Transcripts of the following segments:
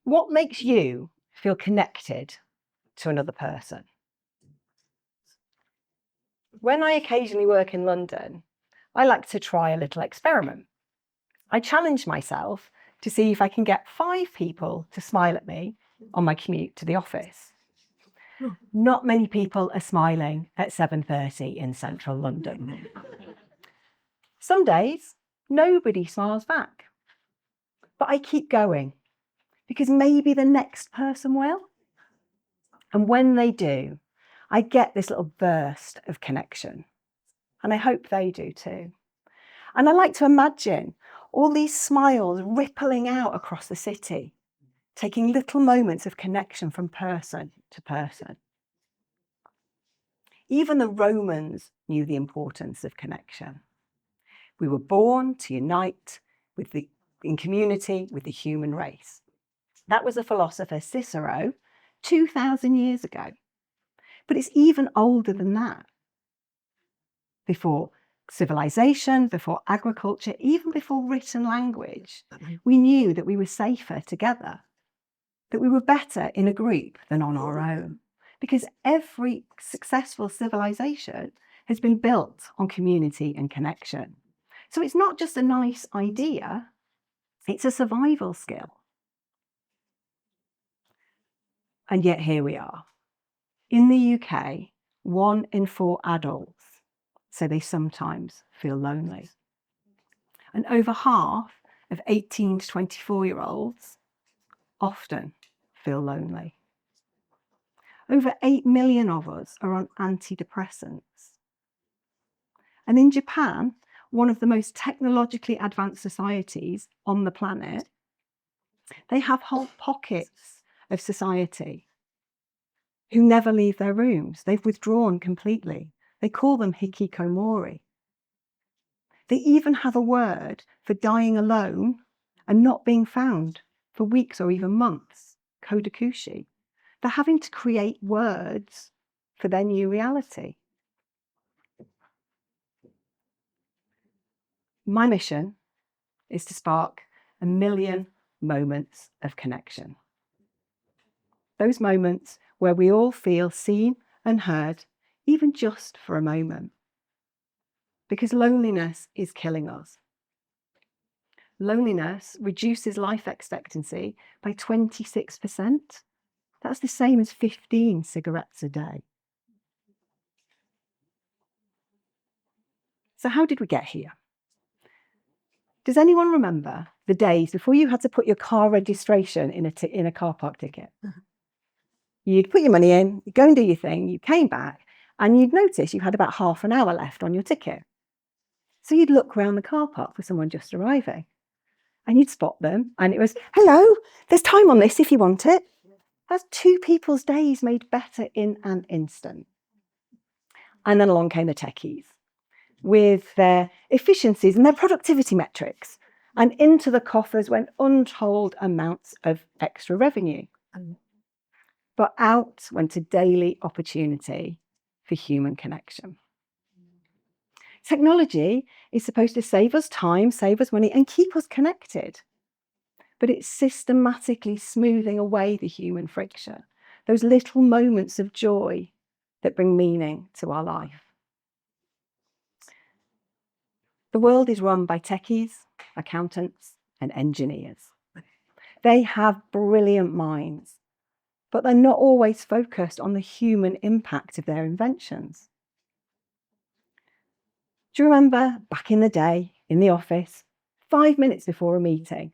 What makes you feel connected to another person? When I occasionally work in London, I like to try a little experiment. I challenge myself to see if I can get 5 people to smile at me on my commute to the office. Not many people are smiling at 7:30 in central London. Some days, nobody smiles back. But I keep going because maybe the next person will. And when they do, I get this little burst of connection. And I hope they do too. And I like to imagine all these smiles rippling out across the city, taking little moments of connection from person to person. Even the Romans knew the importance of connection. We were born to unite in community with the human race. That was the philosopher Cicero 2,000 years ago. But it's even older than that. Before civilization, before agriculture, even before written language, we knew that we were safer together, that we were better in a group than on our own, because every successful civilization has been built on community and connection. So it's not just a nice idea, it's a survival skill. And yet here we are. In the UK, 1 in 4 adults say they sometimes feel lonely. And over half of 18 to 24-year-olds often feel lonely. Over 8 million of us are on antidepressants. And in Japan, one of the most technologically advanced societies on the planet, they have whole pockets of society who never leave their rooms. They've withdrawn completely. They call them hikikomori. They even have a word for dying alone and not being found for weeks or even months, kodakushi. They're having to create words for their new reality. My mission is to spark 1 million moments of connection. Those moments where we all feel seen and heard, even just for a moment. Because loneliness is killing us. Loneliness reduces life expectancy by 26%. That's the same as 15 cigarettes a day. So how did we get here? Does anyone remember the days before you had to put your car registration in a car park ticket? You'd put your money in, you'd go and do your thing, you came back, and you'd notice you had about half an hour left on your ticket. So you'd look around the car park for someone just arriving, and you'd spot them, and it was, hello, there's time on this if you want it. That's 2 people's days made better in an instant. And then along came the techies with their efficiencies and their productivity metrics, and into the coffers went untold amounts of extra revenue. But out went a daily opportunity for human connection. Technology is supposed to save us time, save us money, and keep us connected. But it's systematically smoothing away the human friction, those little moments of joy that bring meaning to our life. The world is run by techies, accountants, and engineers. They have brilliant minds, but they're not always focused on the human impact of their inventions. Do you remember back in the day, in the office, 5 minutes before a meeting,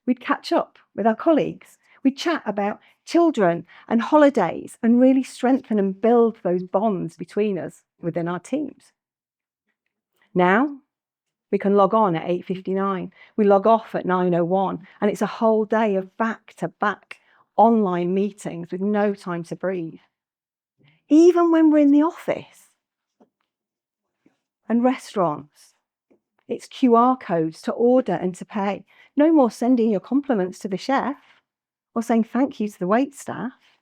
we'd catch up with our colleagues. We'd chat about children and holidays and really strengthen and build those bonds between us within our teams. Now, we can log on at 8:59. We log off at 9:01, and it's a whole day of back-to-back online meetings with no time to breathe. Even when we're in the office and restaurants, it's QR codes to order and to pay. No more sending your compliments to the chef or saying thank you to the wait staff.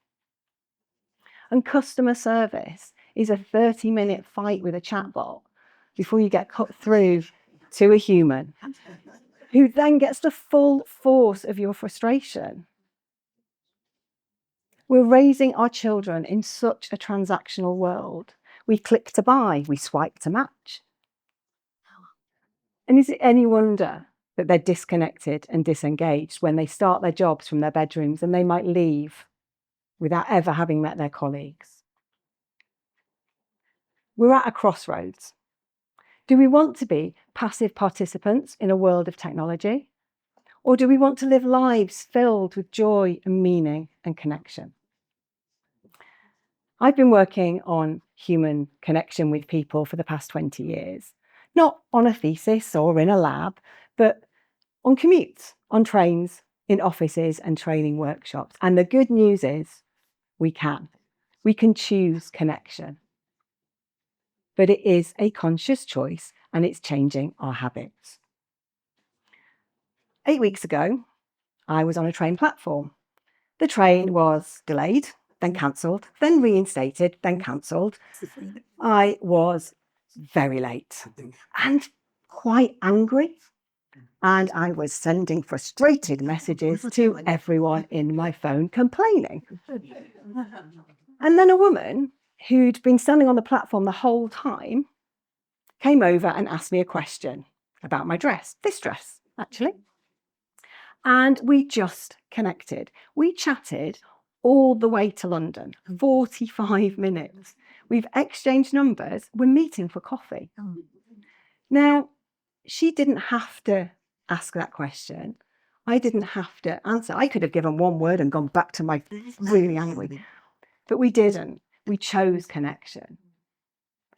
And customer service is a 30-minute fight with a chatbot before you get cut through to a human who then gets the full force of your frustration. We're raising our children in such a transactional world. We click to buy, we swipe to match. And is it any wonder that they're disconnected and disengaged when they start their jobs from their bedrooms and they might leave without ever having met their colleagues? We're at a crossroads. Do we want to be passive participants in a world of technology? Or do we want to live lives filled with joy and meaning and connection? I've been working on human connection with people for the past 20 years, not on a thesis or in a lab, but on commutes, on trains, in offices and training workshops. And the good news is we can. We can choose connection. But it is a conscious choice and it's changing our habits. 8 weeks ago, I was on a train platform. The train was delayed, then cancelled, then reinstated, then cancelled. I was very late and quite angry. And I was sending frustrated messages to everyone in my phone complaining. And then a woman who'd been standing on the platform the whole time came over and asked me a question about my dress, this dress, actually. And we just connected. We chatted all the way to London, 45 minutes. We've exchanged numbers. We're meeting for coffee. Now, she didn't have to ask that question. I didn't have to answer. I could have given one word and gone back to my really angry. But we didn't. We chose connection.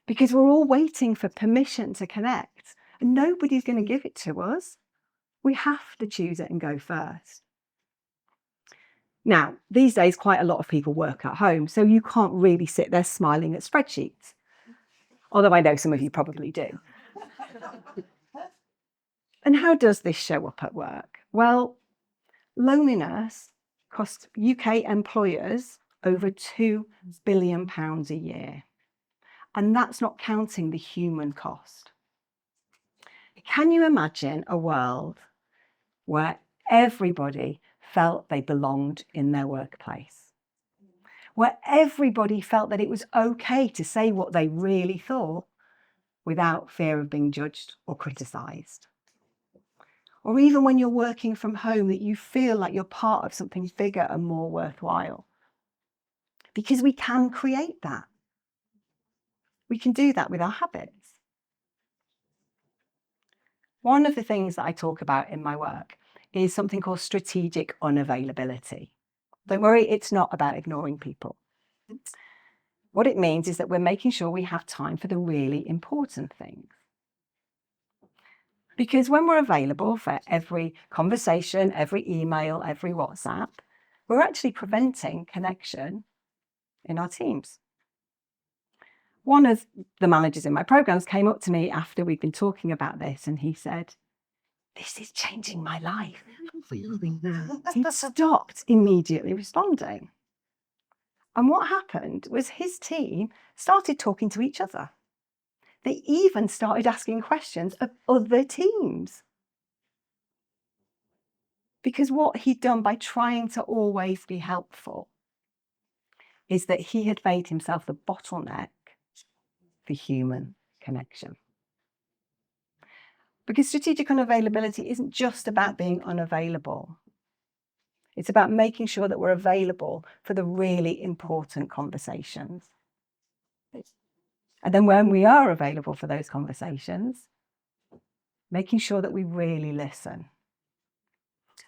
Because we're all waiting for permission to connect. And nobody's going to give it to us. We have to choose it and go first. Now, these days, quite a lot of people work at home, so you can't really sit there smiling at spreadsheets. Although I know some of you probably do. And how does this show up at work? Well, loneliness costs UK employers over £2 billion a year. And that's not counting the human cost. Can you imagine a world where everybody felt they belonged in their workplace? Where everybody felt that it was okay to say what they really thought without fear of being judged or criticised? Or even when you're working from home, that you feel like you're part of something bigger and more worthwhile. Because we can create that. We can do that with our habits. One of the things that I talk about in my work is something called strategic unavailability. Don't worry, it's not about ignoring people. What it means is that we're making sure we have time for the really important things. Because when we're available for every conversation, every email, every WhatsApp, we're actually preventing connection in our teams. One of the managers in my programs came up to me after we'd been talking about this and he said, "This is changing my life." He stopped immediately responding. And what happened was his team started talking to each other. They even started asking questions of other teams. Because what he'd done by trying to always be helpful is that he had made himself the bottleneck for human connection. Because strategic unavailability isn't just about being unavailable. It's about making sure that we're available for the really important conversations. And then when we are available for those conversations, making sure that we really listen.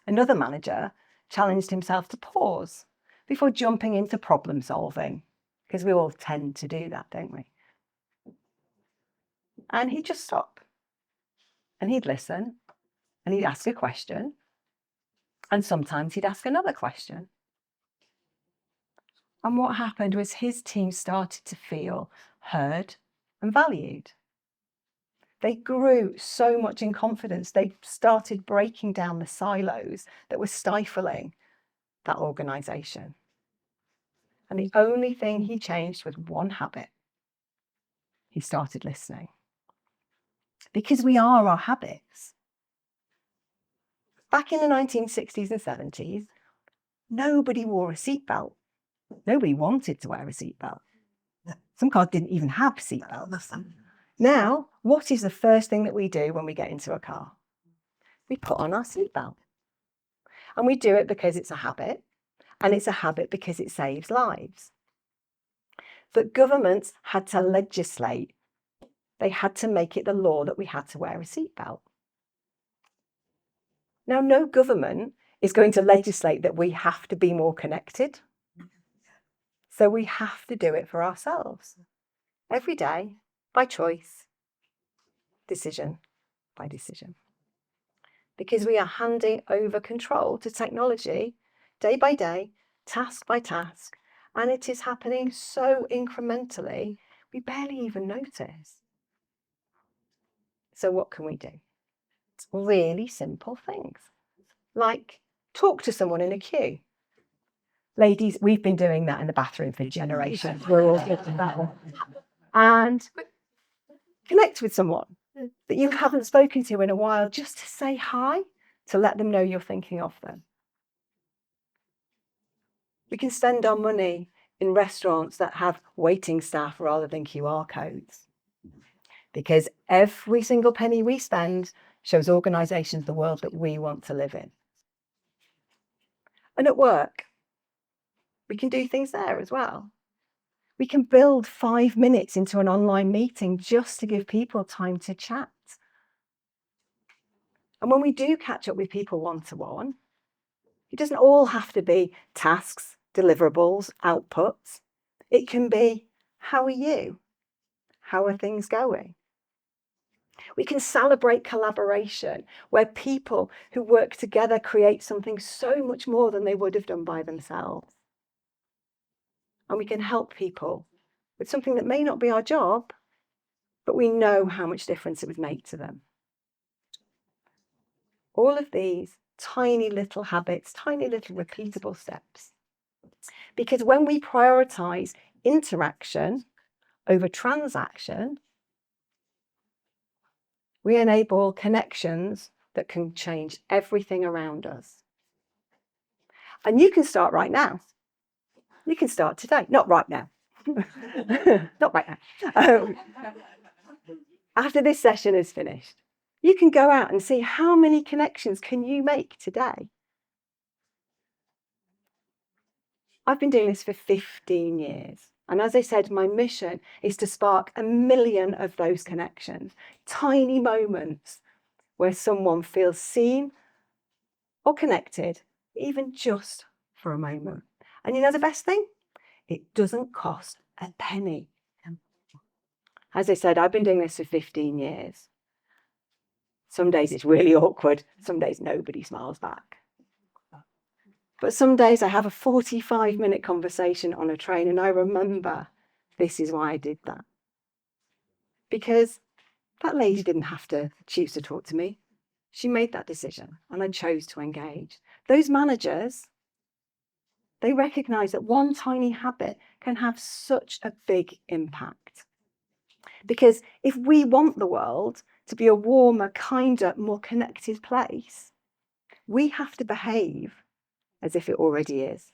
Another manager challenged himself to pause before jumping into problem solving, because we all tend to do that, don't we? And he'd just stop and he'd listen and he'd ask a question. And sometimes he'd ask another question. And what happened was his team started to feel heard and valued. They grew so much in confidence. They started breaking down the silos that were stifling that organisation. And the only thing he changed was one habit. He started listening. Because we are our habits. Back in the 1960s and 70s, nobody wore a seatbelt. Nobody wanted to wear a seatbelt. Some cars didn't even have seatbelts. Now, what is the first thing that we do when we get into a car? We put on our seatbelt. And we do it because it's a habit, and it's a habit because it saves lives. But governments had to legislate. They had to make it the law that we had to wear a seatbelt. Now, no government is going to legislate that we have to be more connected. So we have to do it for ourselves. Every day, by choice, decision by decision. Because we are handing over control to technology day by day, task by task, and it is happening so incrementally, we barely even notice. So what can we do? It's really simple things, like talk to someone in a queue. Ladies, we've been doing that in the bathroom for generations. We're all good at that one. And connect with someone that you haven't spoken to in a while, just to say hi, to let them know you're thinking of them. We can spend our money in restaurants that have waiting staff rather than QR codes, because every single penny we spend shows organisations the world that we want to live in. And at work, we can do things there as well. We can build 5 minutes into an online meeting just to give people time to chat. And when we do catch up with people one-to-one, it doesn't all have to be tasks, deliverables, outputs. It can be, how are you? How are things going? We can celebrate collaboration, where people who work together create something so much more than they would have done by themselves. And we can help people with something that may not be our job, but we know how much difference it would make to them. All of these tiny little habits, tiny little repeatable steps. Because when we prioritize interaction over transaction, we enable connections that can change everything around us. And you can start right now. You can start today. Not right now. Not right now. After this session is finished, you can go out and see how many connections can you make today. I've been doing this for 15 years. And as I said, my mission is to spark 1 million of those connections, tiny moments where someone feels seen or connected, even just for a moment. And you know the best thing? It doesn't cost a penny. As I said, I've been doing this for 15 years. Some days it's really awkward. Some days nobody smiles back. But some days I have a 45-minute conversation on a train and I remember this is why I did that. Because that lady didn't have to choose to talk to me. She made that decision and I chose to engage. Those managers, they recognise that one tiny habit can have such a big impact. Because if we want the world to be a warmer, kinder, more connected place, we have to behave as if it already is.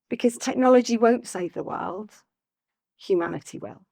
Because technology won't save the world, humanity will.